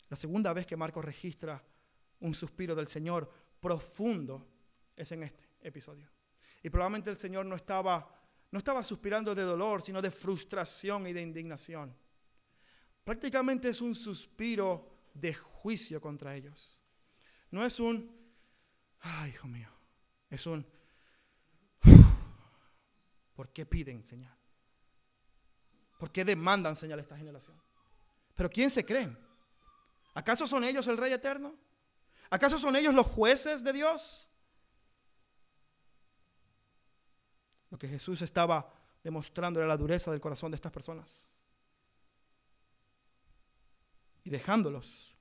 La segunda vez que Marcos registra un suspiro del Señor profundo es en este episodio. Y probablemente el Señor no estaba suspirando de dolor, sino de frustración y de indignación. Prácticamente es un suspiro de juicio contra ellos. No es un, ay, hijo mío, es un, ¿por qué piden señal? ¿Por qué demandan señal a esta generación? ¿Pero quién se creen? ¿Acaso son ellos el Rey eterno? ¿Acaso son ellos los jueces de Dios? Lo que Jesús estaba demostrando era la dureza del corazón de estas personas. Y dejándolos,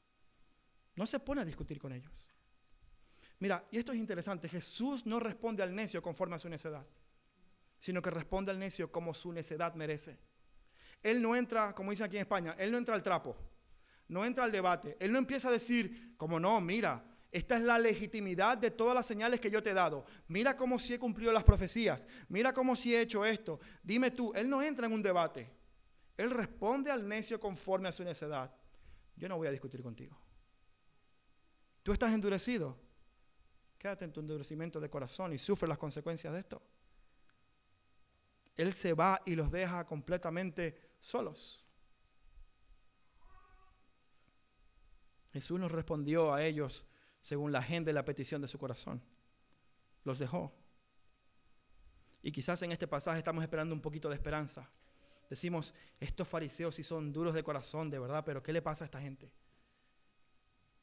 no se pone a discutir con ellos. Mira, y esto es interesante, Jesús no responde al necio conforme a su necedad, sino que responde al necio como su necedad merece. Él no entra, como dicen aquí en España, él no entra al trapo. No entra al debate. Él no empieza a decir, como no, mira, Esta es la legitimidad de todas las señales que yo te he dado. Mira cómo sí he cumplido las profecías. Mira cómo sí he hecho esto. Dime tú, él no entra en un debate. Él responde al necio conforme a su necedad. Yo no voy a discutir contigo. Tú estás endurecido. Quédate en tu endurecimiento de corazón y sufre las consecuencias de esto. Él se va y los deja completamente solos. Jesús nos respondió a ellos según la agenda y la petición de su corazón. Los dejó. Y quizás en este pasaje estamos esperando un poquito de esperanza. Decimos, estos fariseos sí son duros de corazón, de verdad, pero ¿qué le pasa a esta gente?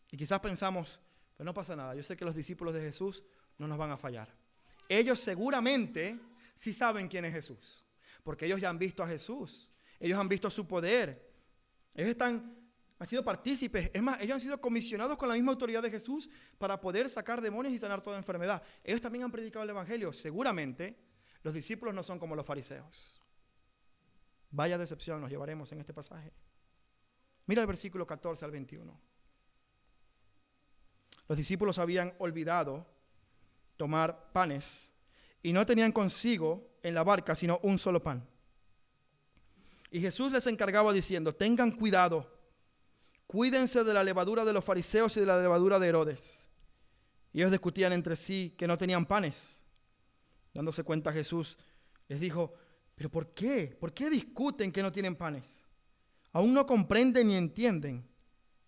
Y quizás pensamos, pero no pasa nada, yo sé que los discípulos de Jesús no nos van a fallar. Ellos seguramente sí saben quién es Jesús, porque ellos ya han visto a Jesús, ellos han visto su poder, ellos han sido partícipes, es más, ellos han sido comisionados con la misma autoridad de Jesús para poder sacar demonios y sanar toda enfermedad. Ellos también han predicado el evangelio. Seguramente los discípulos no son como los fariseos. Vaya decepción nos llevaremos en este pasaje. Mira el versículo 14 al 21. Los discípulos habían olvidado tomar panes y no tenían consigo en la barca sino un solo pan. Y Jesús les encargaba diciendo, tengan cuidado, cuídense de la levadura de los fariseos y de la levadura de Herodes. Y ellos discutían entre sí que no tenían panes. Dándose cuenta Jesús les dijo, ¿pero por qué? ¿Por qué discuten que no tienen panes? Aún no comprenden ni entienden.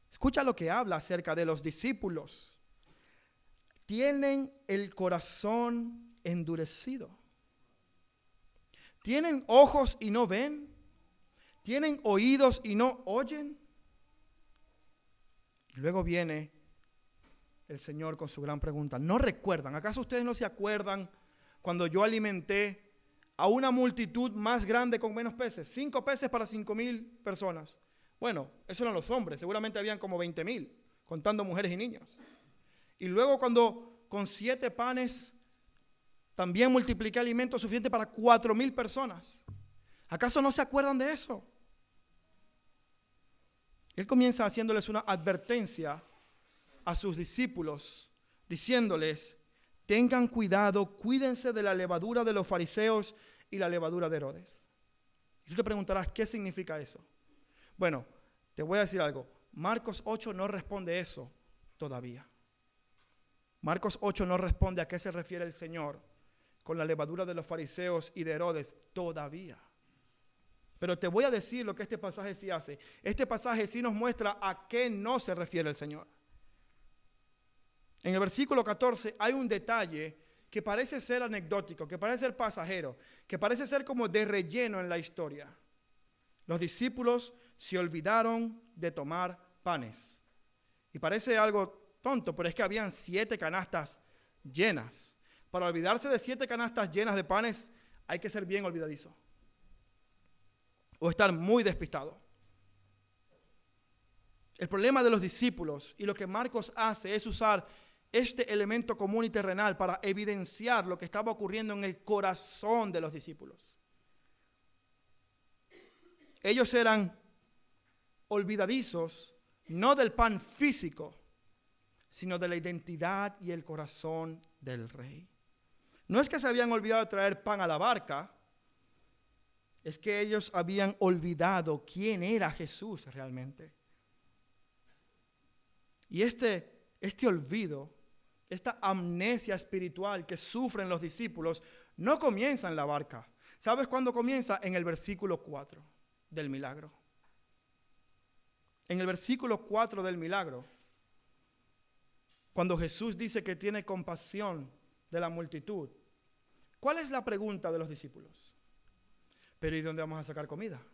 Escucha lo que habla acerca de los discípulos. Tienen el corazón endurecido. ¿Tienen ojos y no ven? ¿Tienen oídos y no oyen? Y luego viene el Señor con su gran pregunta. ¿No recuerdan? ¿Acaso ustedes no se acuerdan cuando yo alimenté a una multitud más grande con menos peces? 5 peces para 5,000 personas. Bueno, esos eran los hombres. Seguramente habían como 20,000, contando mujeres y niños. Y luego cuando con 7 panes también multipliqué alimentos suficientes para 4,000 personas. ¿Acaso no se acuerdan de eso? Él comienza haciéndoles una advertencia a sus discípulos, diciéndoles, tengan cuidado, cuídense de la levadura de los fariseos y la levadura de Herodes. Y tú te preguntarás, ¿qué significa eso? Bueno, te voy a decir algo. Marcos 8 no responde eso todavía. Marcos 8 no responde a qué se refiere el Señor con la levadura de los fariseos y de Herodes todavía. Pero te voy a decir lo que este pasaje sí hace. Este pasaje sí nos muestra a qué no se refiere el Señor. En el versículo 14 hay un detalle que parece ser anecdótico, que parece ser pasajero, que parece ser como de relleno en la historia. Los discípulos se olvidaron de tomar panes. Y parece algo tonto, pero es que habían 7 canastas llenas. Para olvidarse de 7 canastas llenas de panes hay que ser bien olvidadizo. O estar muy despistado. El problema de los discípulos y lo que Marcos hace es usar este elemento común y terrenal para evidenciar lo que estaba ocurriendo en el corazón de los discípulos. Ellos eran olvidadizos no del pan físico, sino de la identidad y el corazón del rey. No es que se habían olvidado de traer pan a la barca, es que ellos habían olvidado quién era Jesús realmente. Y este olvido, esta amnesia espiritual que sufren los discípulos, no comienza en la barca. ¿Sabes cuándo comienza? En el versículo 4 del milagro. En el versículo 4 del milagro, cuando Jesús dice que tiene compasión de la multitud, ¿cuál es la pregunta de los discípulos? Pero ¿y dónde vamos a sacar comida?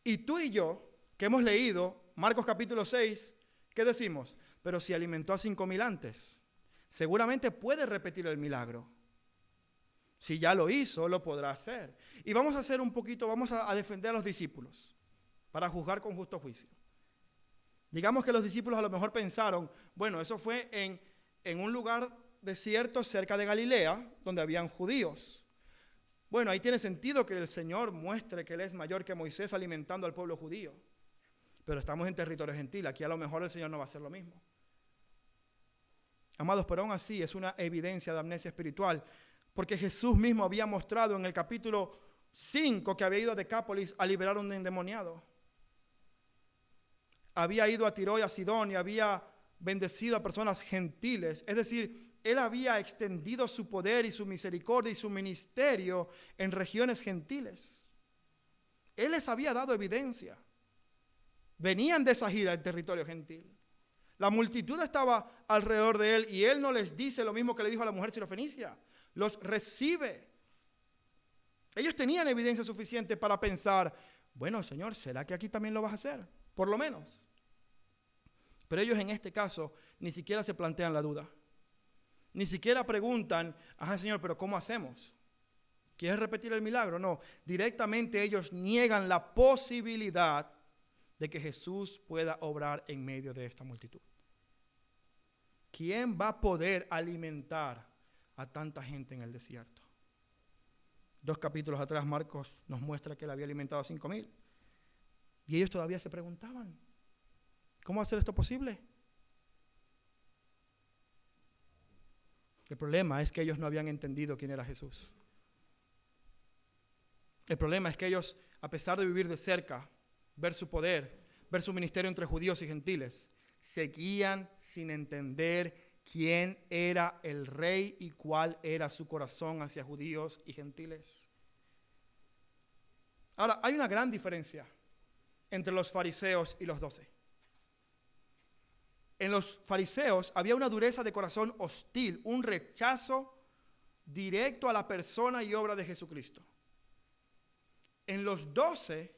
Y tú y yo, que hemos leído Marcos capítulo 6, ¿qué decimos? Pero si alimentó a 5,000 antes, seguramente puede repetir el milagro. Si ya lo hizo, lo podrá hacer. Y vamos a hacer un poquito, vamos a defender a los discípulos para juzgar con justo juicio. Digamos que los discípulos a lo mejor pensaron, bueno, eso fue en un lugar desierto cerca de Galilea, donde habían judíos. Bueno, ahí tiene sentido que el Señor muestre que Él es mayor que Moisés alimentando al pueblo judío. Pero estamos en territorio gentil, aquí a lo mejor el Señor no va a hacer lo mismo. Amados, pero aún así es una evidencia de amnesia espiritual, porque Jesús mismo había mostrado en el capítulo 5 que había ido a Decápolis a liberar a un endemoniado. Había ido a Tiro y a Sidón y había bendecido a personas gentiles. Es decir, él había extendido su poder y su misericordia y su ministerio en regiones gentiles. Él les había dado evidencia. Venían de esa gira al territorio gentil. La multitud estaba alrededor de él y él no les dice lo mismo que le dijo a la mujer sirofenicia. Los recibe. Ellos tenían evidencia suficiente para pensar, bueno, Señor, ¿será que aquí también lo vas a hacer? Por lo menos. Pero ellos en este caso ni siquiera se plantean la duda. Ni siquiera preguntan, ajá, Señor, pero ¿cómo hacemos? ¿Quieres repetir el milagro? No, directamente ellos niegan la posibilidad de que Jesús pueda obrar en medio de esta multitud. ¿Quién va a poder alimentar a tanta gente en el desierto? 2 capítulos atrás Marcos nos muestra que él había alimentado a 5,000. Y ellos todavía se preguntaban, ¿cómo va a ser esto posible? El problema es que ellos no habían entendido quién era Jesús. El problema es que ellos, a pesar de vivir de cerca, ver su poder, ver su ministerio entre judíos y gentiles, seguían sin entender quién era el rey y cuál era su corazón hacia judíos y gentiles. Ahora, hay una gran diferencia entre los fariseos y los 12. En los fariseos había una dureza de corazón hostil, un rechazo directo a la persona y obra de Jesucristo. En los 12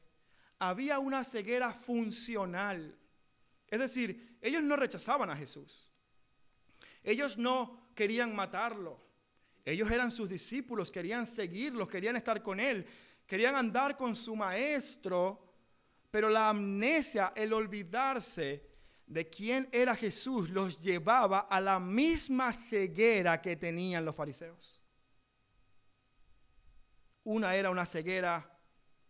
había una ceguera funcional. Es decir, ellos no rechazaban a Jesús. Ellos no querían matarlo. Ellos eran sus discípulos, querían seguirlos, querían estar con él, querían andar con su maestro, pero la amnesia, el olvidarse de quién era Jesús, los llevaba a la misma ceguera que tenían los fariseos. Una era una ceguera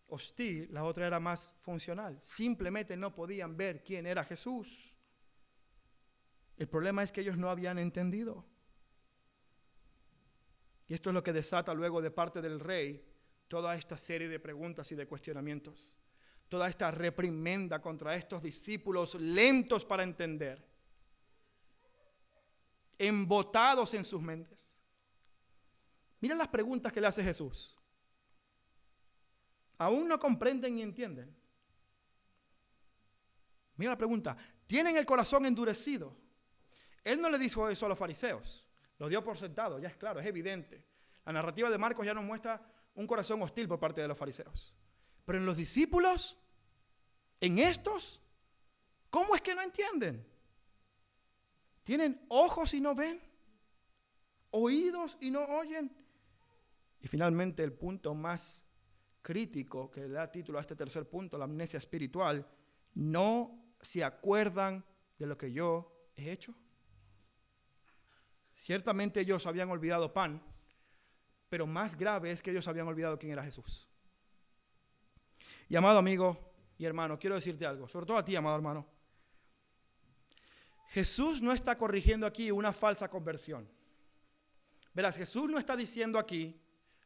hostil, la otra era más funcional. Simplemente no podían ver quién era Jesús. El problema es que ellos no habían entendido. Y esto es lo que desata luego de parte del rey toda esta serie de preguntas y de cuestionamientos. Toda esta reprimenda contra estos discípulos lentos para entender, embotados en sus mentes. Miren las preguntas que le hace Jesús. Aún no comprenden ni entienden. Mira la pregunta, ¿tienen el corazón endurecido? Él no le dijo eso a los fariseos, lo dio por sentado, ya es claro, es evidente. La narrativa de Marcos ya nos muestra un corazón hostil por parte de los fariseos. Pero en los discípulos, en estos, ¿cómo es que no entienden? ¿Tienen ojos y no ven? ¿Oídos y no oyen? Y finalmente el punto más crítico que le da título a este tercer punto, la amnesia espiritual, ¿no se acuerdan de lo que yo he hecho? Ciertamente ellos habían olvidado pan, pero más grave es que ellos habían olvidado quién era Jesús. Y amado amigo y hermano, quiero decirte algo, sobre todo a ti, amado hermano. Jesús no está corrigiendo aquí una falsa conversión. Verás, Jesús no está diciendo aquí,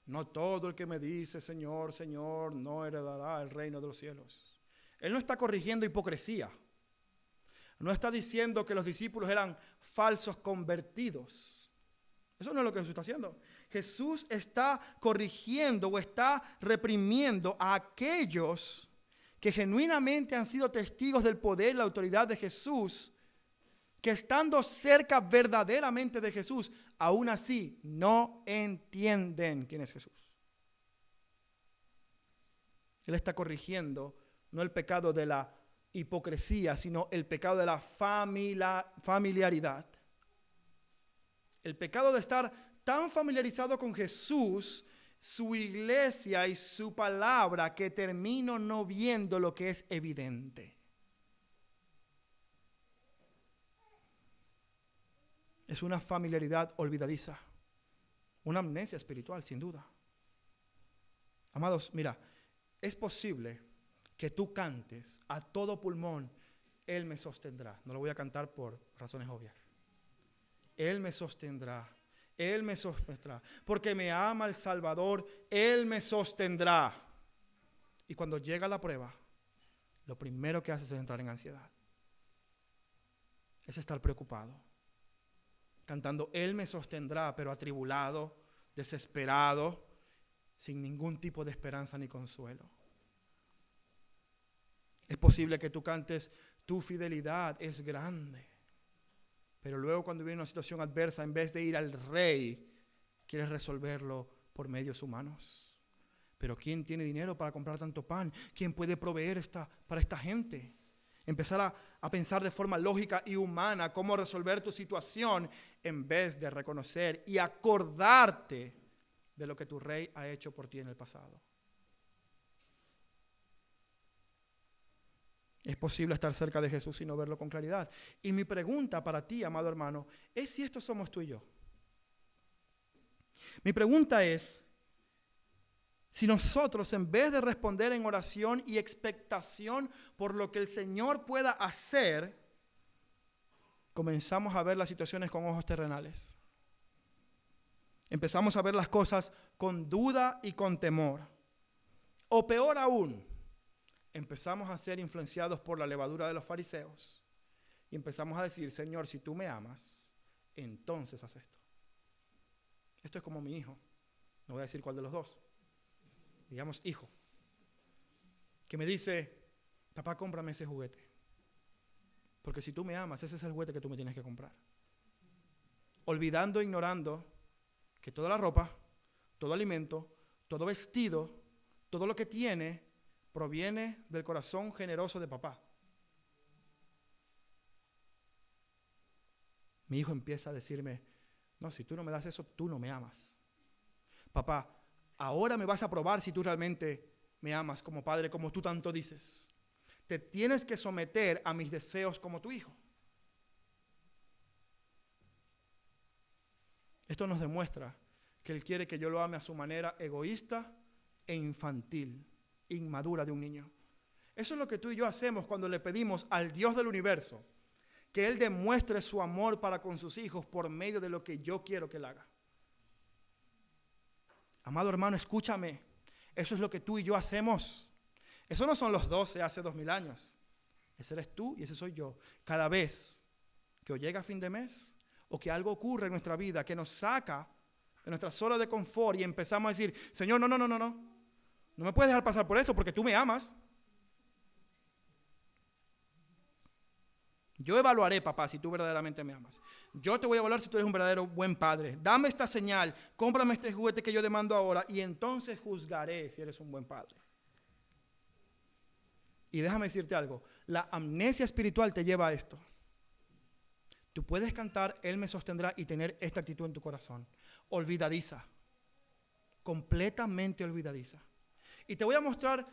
no todo el que me dice Señor, Señor, no heredará el reino de los cielos. Él no está corrigiendo hipocresía. No está diciendo que los discípulos eran falsos convertidos. Eso no es lo que Jesús está haciendo. Jesús está corrigiendo o está reprimiendo a aquellos que genuinamente han sido testigos del poder y la autoridad de Jesús, que estando cerca verdaderamente de Jesús, aún así no entienden quién es Jesús. Él está corrigiendo no el pecado de la hipocresía, sino el pecado de la familiaridad. El pecado de estar tan familiarizado con Jesús, su iglesia y su palabra, que termino no viendo lo que es evidente. Es una familiaridad olvidadiza, una amnesia espiritual, sin duda. Amados, mira, es posible que tú cantes a todo pulmón, Él me sostendrá. No lo voy a cantar por razones obvias. Él me sostendrá. Él me sostendrá. Porque me ama el Salvador, Él me sostendrá. Y cuando llega la prueba, lo primero que hace es entrar en ansiedad. Es estar preocupado. Cantando, Él me sostendrá, pero atribulado, desesperado, sin ningún tipo de esperanza ni consuelo. Es posible que tú cantes, tu fidelidad es grande. Pero luego cuando viene una situación adversa, en vez de ir al rey, quieres resolverlo por medios humanos. Pero ¿quién tiene dinero para comprar tanto pan? ¿Quién puede proveer para esta gente? Empezar a pensar de forma lógica y humana cómo resolver tu situación en vez de reconocer y acordarte de lo que tu rey ha hecho por ti en el pasado. Es posible estar cerca de Jesús y no verlo con claridad. Y mi pregunta para ti, amado hermano, es si estos somos tú y yo. Mi pregunta es, si nosotros, en vez de responder en oración y expectación por lo que el Señor pueda hacer, comenzamos a ver las situaciones con ojos terrenales. Empezamos a ver las cosas con duda y con temor. O peor aún, empezamos a ser influenciados por la levadura de los fariseos. Y empezamos a decir, Señor, si tú me amas, entonces haz esto. Esto es como mi hijo. No voy a decir cuál de los dos. Digamos, hijo, que me dice, papá, cómprame ese juguete. Porque si tú me amas, ese es el juguete que tú me tienes que comprar. Olvidando, ignorando que toda la ropa, todo alimento, todo vestido, todo lo que tiene, proviene del corazón generoso de papá. Mi hijo empieza a decirme, no, si tú no me das eso, tú no me amas. Papá, ahora me vas a probar si tú realmente me amas como padre, como tú tanto dices. Te tienes que someter a mis deseos como tu hijo. Esto nos demuestra que Él quiere que yo lo ame a su manera egoísta e infantil, inmadura de un niño. Eso es lo que tú y yo hacemos cuando le pedimos al Dios del universo que Él demuestre su amor para con sus hijos por medio de lo que yo quiero que Él haga. Amado hermano, escúchame. Eso es lo que tú y yo hacemos. Eso no son los 12 hace 2000 años. Ese eres tú y ese soy yo. Cada vez que o llega fin de mes o que algo ocurre en nuestra vida que nos saca de nuestra zona de confort y empezamos a decir, Señor, no. No me puedes dejar pasar por esto porque tú me amas. Yo evaluaré, papá, si tú verdaderamente me amas. Yo te voy a evaluar si tú eres un verdadero buen padre. Dame esta señal, cómprame este juguete que yo demando ahora y entonces juzgaré si eres un buen padre. Y déjame decirte algo, la amnesia espiritual te lleva a esto. Tú puedes cantar, Él me sostendrá y tener esta actitud en tu corazón. Olvidadiza, completamente olvidadiza. Y te voy a mostrar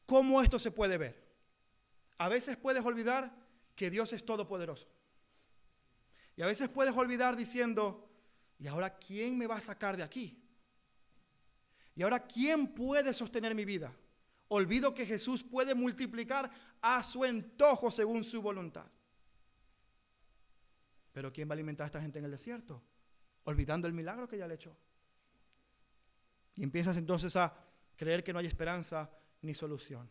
cómo esto se puede ver. A veces puedes olvidar que Dios es todopoderoso. Y a veces puedes olvidar diciendo, ¿y ahora quién me va a sacar de aquí? ¿Y ahora quién puede sostener mi vida? Olvido que Jesús puede multiplicar a su antojo según su voluntad. Pero ¿quién va a alimentar a esta gente en el desierto? Olvidando el milagro que ya le echó. Y empiezas entonces a creer que no hay esperanza ni solución.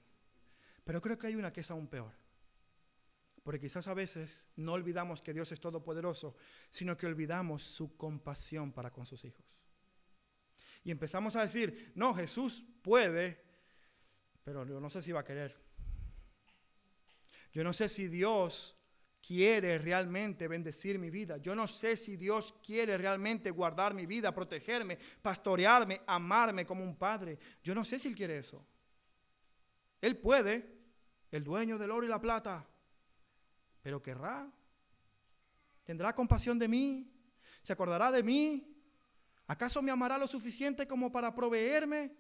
Pero creo que hay una que es aún peor. Porque quizás a veces no olvidamos que Dios es todopoderoso, sino que olvidamos su compasión para con sus hijos. Y empezamos a decir, no, Jesús puede, pero yo no sé si va a querer. Yo no sé si Dios quiere realmente bendecir mi vida. Yo no sé si Dios quiere realmente guardar mi vida, protegerme, pastorearme, amarme como un padre. Yo no sé si Él quiere eso. Él puede, el dueño del oro y la plata, pero querrá, tendrá compasión de mí, se acordará de mí. ¿Acaso me amará lo suficiente como para proveerme?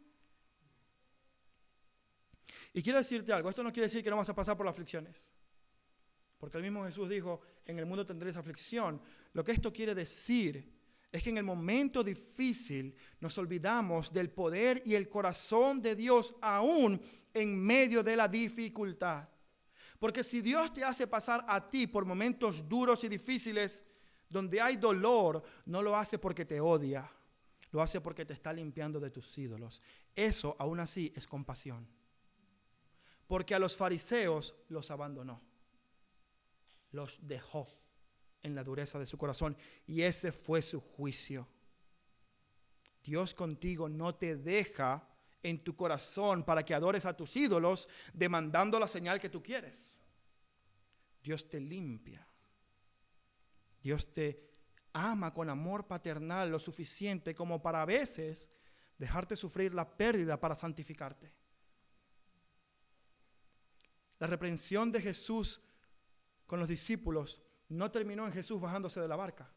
Y quiero decirte algo, esto no quiere decir que no vas a pasar por las aflicciones, porque el mismo Jesús dijo, en el mundo tendréis aflicción. Lo que esto quiere decir es que en el momento difícil nos olvidamos del poder y el corazón de Dios aún en medio de la dificultad. Porque si Dios te hace pasar a ti por momentos duros y difíciles, Donde hay dolor, no lo hace porque te odia, lo hace porque te está limpiando de tus ídolos. Eso, aún así, es compasión. Porque a los fariseos los abandonó, los dejó en la dureza de su corazón, y ese fue su juicio. Dios contigo no te deja en tu corazón para que adores a tus ídolos demandando la señal que tú quieres. Dios te limpia. Dios te ama con amor paternal lo suficiente como para a veces dejarte sufrir la pérdida para santificarte. La reprensión de Jesús con los discípulos no terminó en Jesús bajándose de la barca.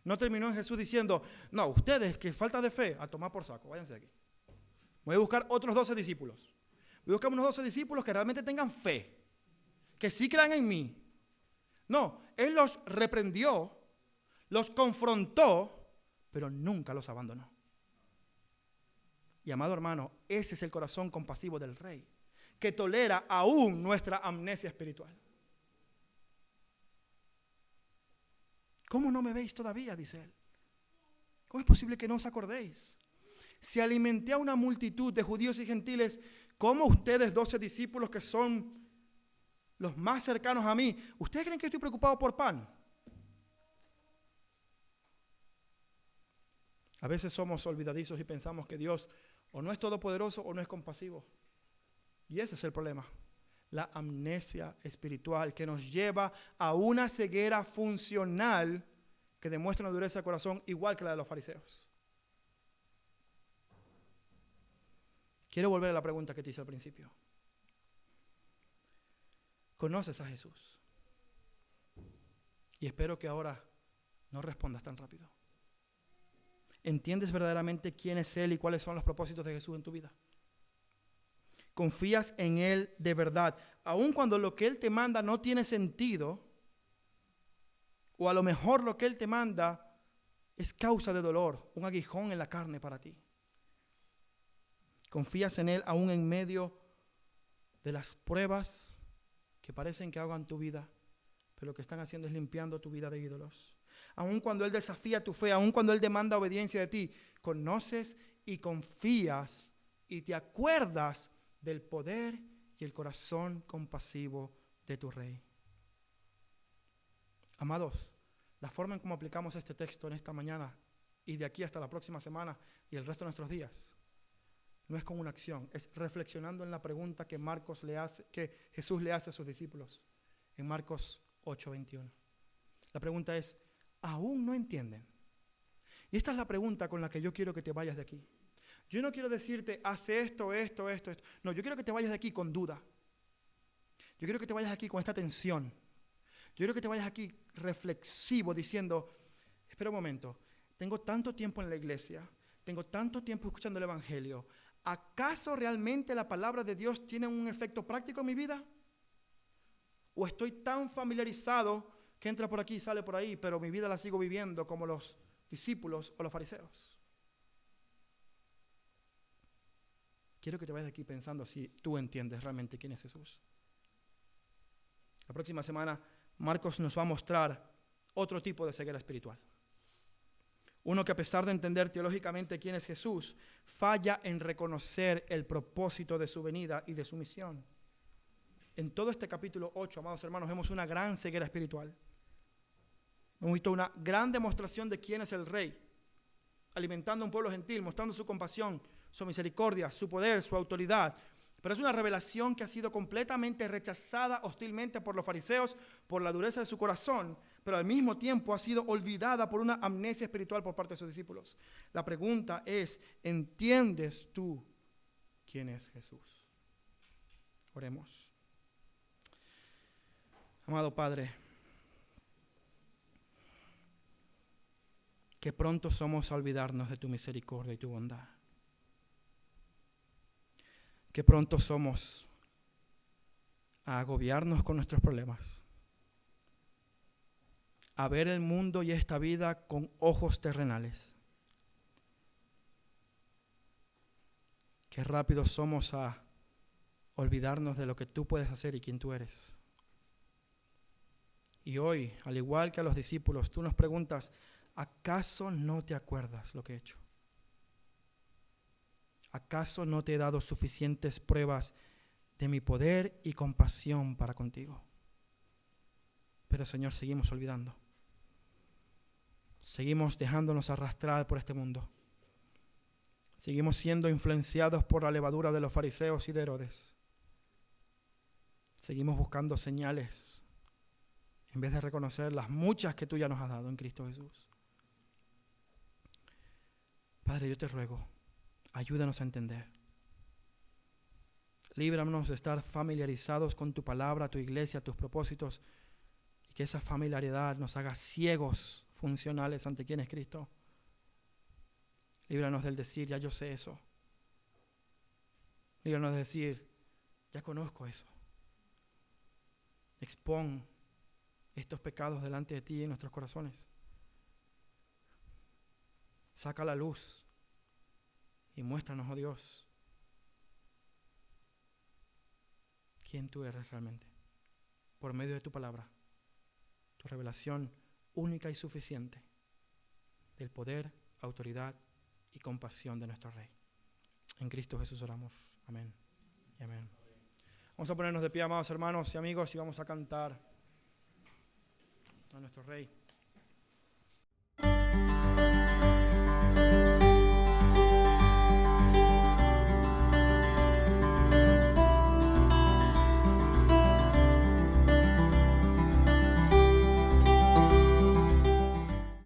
No terminó en Jesús diciendo, no, ustedes que falta de fe, a tomar por saco, váyanse de aquí. Voy a buscar otros 12 discípulos. Voy a buscar unos 12 discípulos que realmente tengan fe, que sí crean en mí. No, Él los reprendió, los confrontó, pero nunca los abandonó. Y amado hermano, ese es el corazón compasivo del Rey, que tolera aún nuestra amnesia espiritual. ¿Cómo no me veis todavía?, dice Él. ¿Cómo es posible que no os acordéis? Si alimenté a una multitud de judíos y gentiles, ¿cómo ustedes 12 discípulos que son los más cercanos a mí, ustedes creen que estoy preocupado por pan? A veces somos olvidadizos y pensamos que Dios o no es todopoderoso o no es compasivo. Y ese es el problema. La amnesia espiritual que nos lleva a una ceguera funcional que demuestra una dureza de corazón igual que la de los fariseos. Quiero volver a la pregunta que te hice al principio. ¿Conoces a Jesús? Y espero que ahora no respondas tan rápido. ¿Entiendes verdaderamente quién es Él y cuáles son los propósitos de Jesús en tu vida? ¿Confías en Él de verdad? Aun cuando lo que Él te manda no tiene sentido, o a lo mejor lo que Él te manda es causa de dolor, un aguijón en la carne para ti. ¿Confías en Él aún en medio de las pruebas que parecen que ahogan tu vida, pero lo que están haciendo es limpiando tu vida de ídolos? Aun cuando Él desafía tu fe, aun cuando Él demanda obediencia de ti, conoces y confías y te acuerdas del poder y el corazón compasivo de tu Rey. Amados, la forma en cómo aplicamos este texto en esta mañana y de aquí hasta la próxima semana y el resto de nuestros días, no es con una acción, es reflexionando en la pregunta que Jesús le hace a sus discípulos en Marcos 8:21. La pregunta es, ¿aún no entienden? Y esta es la pregunta con la que yo quiero que te vayas de aquí. Yo no quiero decirte, hace esto. No, yo quiero que te vayas de aquí con duda. Yo quiero que te vayas de aquí con esta tensión. Yo quiero que te vayas aquí reflexivo diciendo, espera un momento, tengo tanto tiempo en la iglesia, tengo tanto tiempo escuchando el Evangelio. ¿Acaso realmente la palabra de Dios tiene un efecto práctico en mi vida? ¿O estoy tan familiarizado que entra por aquí y sale por ahí, pero mi vida la sigo viviendo como los discípulos o los fariseos? Quiero que te vayas de aquí pensando si tú entiendes realmente quién es Jesús. La próxima semana Marcos nos va a mostrar otro tipo de ceguera espiritual. Uno que a pesar de entender teológicamente quién es Jesús, falla en reconocer el propósito de su venida y de su misión. En todo este capítulo 8, amados hermanos, vemos una gran ceguera espiritual. Hemos visto una gran demostración de quién es el Rey, alimentando a un pueblo gentil, mostrando su compasión, su misericordia, su poder, su autoridad. Pero es una revelación que ha sido completamente rechazada hostilmente por los fariseos por la dureza de su corazón, pero al mismo tiempo ha sido olvidada por una amnesia espiritual por parte de sus discípulos. La pregunta es, ¿entiendes tú quién es Jesús? Oremos. Amado Padre, que pronto somos a olvidarnos de tu misericordia y tu bondad. Que pronto somos a agobiarnos con nuestros problemas, a ver el mundo y esta vida con ojos terrenales. Qué rápido somos a olvidarnos de lo que tú puedes hacer y quién tú eres. Y hoy, al igual que a los discípulos, tú nos preguntas, ¿acaso no te acuerdas lo que he hecho? ¿Acaso no te he dado suficientes pruebas de mi poder y compasión para contigo? Pero Señor, seguimos olvidando. Seguimos dejándonos arrastrar por este mundo. Seguimos siendo influenciados por la levadura de los fariseos y de Herodes. Seguimos buscando señales en vez de reconocer las muchas que tú ya nos has dado en Cristo Jesús. Padre, yo te ruego, ayúdanos a entender. Líbranos de estar familiarizados con tu palabra, tu iglesia, tus propósitos, y que esa familiaridad nos haga ciegos funcionales ante quién es Cristo. Líbranos del decir, ya yo sé eso. Líbranos de decir, ya conozco eso. Expón estos pecados delante de ti en nuestros corazones. Saca la luz y muéstranos, oh Dios, quién tú eres realmente, por medio de tu palabra, tu revelación única y suficiente del poder, autoridad y compasión de nuestro Rey. En Cristo Jesús oramos. Amén y amén. Vamos a ponernos de pie, amados hermanos y amigos, y vamos a cantar a nuestro Rey.